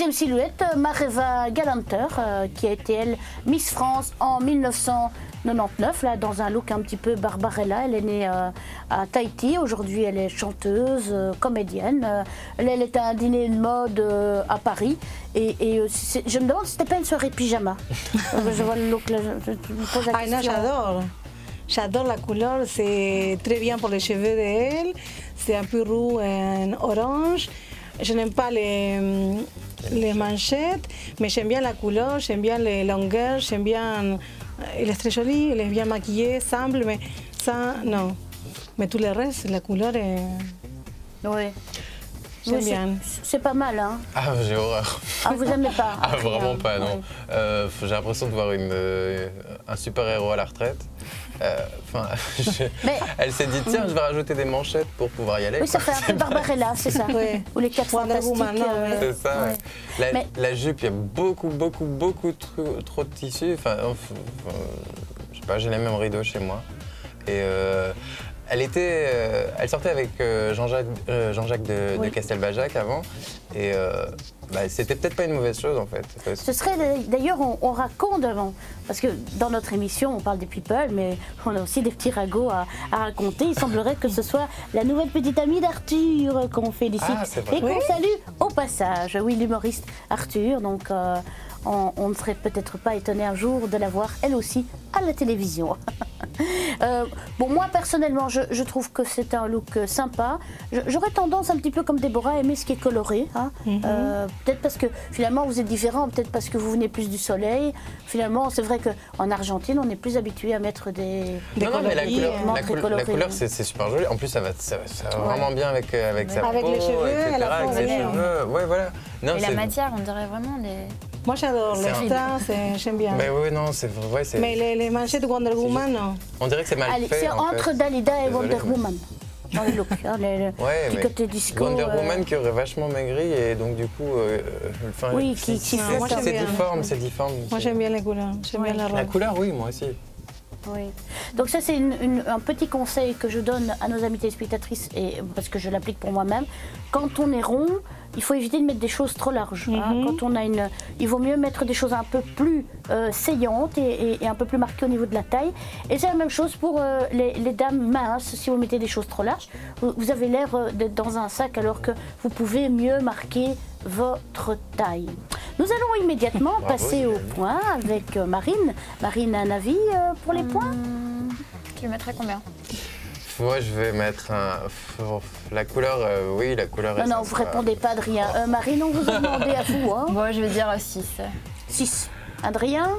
Deuxième silhouette, Mareva Galanter, qui a été, elle, Miss France en 1999, là, dans un look un petit peu Barbarella. Elle est née à Tahiti. Aujourd'hui, elle est chanteuse, comédienne. Elle est à un dîner de mode à Paris. Et je me demande si c'était pas une soirée pyjama. Je vois le look là, je me pose la question. Non, j'adore. J'adore la couleur, c'est très bien pour les cheveux d'elle. C'est un peu roux et orange. Je n'aime pas les manchettes, mais j'aime bien la couleur, j'aime bien les longueurs, j'aime bien... Elle est très jolie, elle est bien maquillée, simple, mais ça, non. Mais tout le reste, la couleur est... Oui. J'aime bien. C'est pas mal, hein? Ah, j'ai horreur. Ah, vous aimez pas? Ah, vraiment pas, non. J'ai l'impression de voir un super-héros à la retraite. Elle s'est dit, tiens, je vais rajouter des manchettes pour pouvoir y aller. Oui, ça fait un peu Barbarella, c'est ça. Oui. Ou les 4 fantastiques. C'est ça, ouais. La jupe, il y a beaucoup trop de tissu. Enfin, je sais pas, j'ai les mêmes rideaux chez moi. Et elle sortait avec Jean-Jacques de Castelbajac avant. Et c'était peut-être pas une mauvaise chose en fait. Ce serait d'ailleurs, on raconte avant, parce que dans notre émission on parle des people, mais on a aussi des petits ragots à raconter. Il semblerait que ce soit la nouvelle petite amie d'Arthur qu'on félicite et qu'on salue au passage. Oui, l'humoriste Arthur, donc on ne serait peut-être pas étonné un jour de la voir elle aussi à la télévision. Bon, moi personnellement, je trouve que c'est un look sympa. J'aurais tendance un petit peu comme Déborah à aimer ce qui est coloré. Hein. Peut-être parce que finalement vous êtes différent, peut-être parce que vous venez plus du soleil. Finalement, c'est vrai qu'en Argentine, on est plus habitué à mettre des coloris. La couleur, c'est super joli. En plus, ça va vraiment bien avec sa peau, les cheveux, etc. Avec ses cheveux. Ouais, voilà. Non, et la matière, on dirait vraiment des... Moi j'adore les stars, j'aime bien. Mais oui, non, c'est vrai. Mais les manchettes de Wonder Woman, non. On dirait que c'est mal fait. C'est entre Dalida et Wonder Woman. Dans le look, hein, du côté disco. Wonder Woman qui aurait vachement maigri et donc du coup, oui, c'est difforme. Moi j'aime bien les couleurs, j'aime bien la robe. La couleur, oui, moi aussi. Oui. Donc ça c'est un petit conseil que je donne à nos amies téléspectatrices, parce que je l'applique pour moi-même. Quand on est rond, il faut éviter de mettre des choses trop larges. Hein. Quand on a il vaut mieux mettre des choses un peu plus saillantes et un peu plus marquées au niveau de la taille. Et c'est la même chose pour les dames minces. Si vous mettez des choses trop larges, vous avez l'air d'être dans un sac alors que vous pouvez mieux marquer votre taille. Nous allons immédiatement passer au point avec Marine. Marine, un avis pour les points? Tu le mettrais combien? Moi, je vais mettre la couleur, oui, la couleur est... Non, vous répondez pas, Adrien. Marine, on vous a demandé à vous. Hein. Moi, je vais dire 6. 6. Adrien?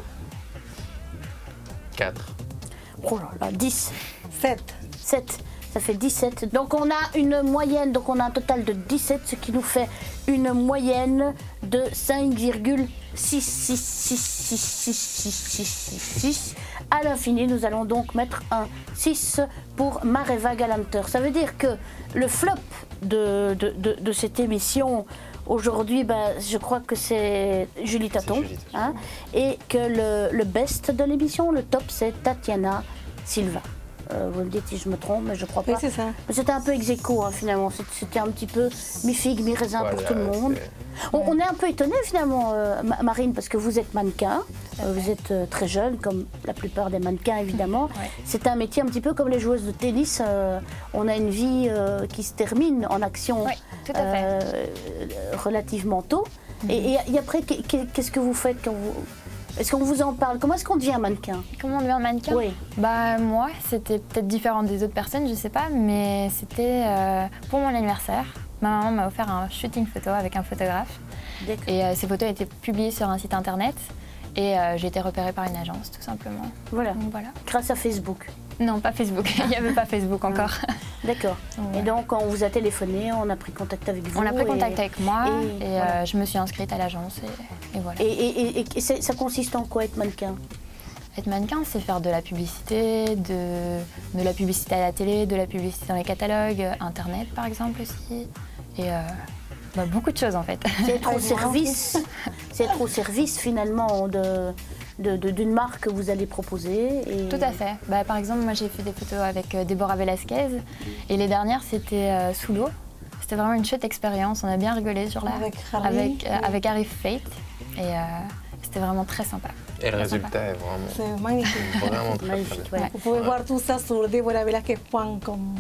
4. Oh là là, 10. 7. 7. Ça fait 17. Donc on a une moyenne, donc on a un total de 17, ce qui nous fait une moyenne de 5,6666666. À l'infini, nous allons donc mettre un 6 pour Mareva Galanter. Ça veut dire que le flop de cette émission aujourd'hui, je crois que c'est Julie Taton. Hein, et que le best de l'émission, le top, c'est Tatiana Silva. Vous me dites si je me trompe, mais je crois pas. Oui, c'est ça. C'était un peu ex aequo, hein, finalement. C'était un petit peu mi-figue, mi-raisin pour tout le monde. On est un peu étonné finalement, Marine, parce que vous êtes mannequin. Vous êtes très jeune, comme la plupart des mannequins, évidemment. C'est un métier un petit peu comme les joueuses de tennis. On a une vie qui se termine en action relativement tôt. Et après, qu'est-ce que vous faites quand vous... Est-ce qu'on vous en parle? Comment est-ce qu'on devient mannequin? Comment on devient mannequin? Oui. Moi, c'était peut-être différent des autres personnes, je sais pas, mais c'était pour mon anniversaire. Ma maman m'a offert un shooting photo avec un photographe. Et ces photos ont été publiées sur un site internet. Et j'ai été repérée par une agence, tout simplement. Voilà. Donc, voilà. Grâce à Facebook? Non, pas Facebook. Il n'y avait pas Facebook encore. D'accord. Et donc, on vous a téléphoné, on a pris contact avec vous? On a pris contact avec moi et je me suis inscrite à l'agence et voilà. Et ça consiste en quoi, être mannequin? Être mannequin, c'est faire de la publicité, de la publicité à la télé, de la publicité dans les catalogues, Internet par exemple aussi. Et beaucoup de choses en fait. C'est être au service, finalement d'une marque que vous allez proposer. Tout à fait. Par exemple, moi j'ai fait des photos avec Déborah Velasquez et les dernières c'était sous l'eau. c'était vraiment une chouette expérience. On a bien rigolé sur la, avec Harry Fate. Et c'était vraiment très sympa. Et le résultat est vraiment... C'est magnifique. Vraiment très, très bien. Vous pouvez voir tout ça sur deboravelasquez.com.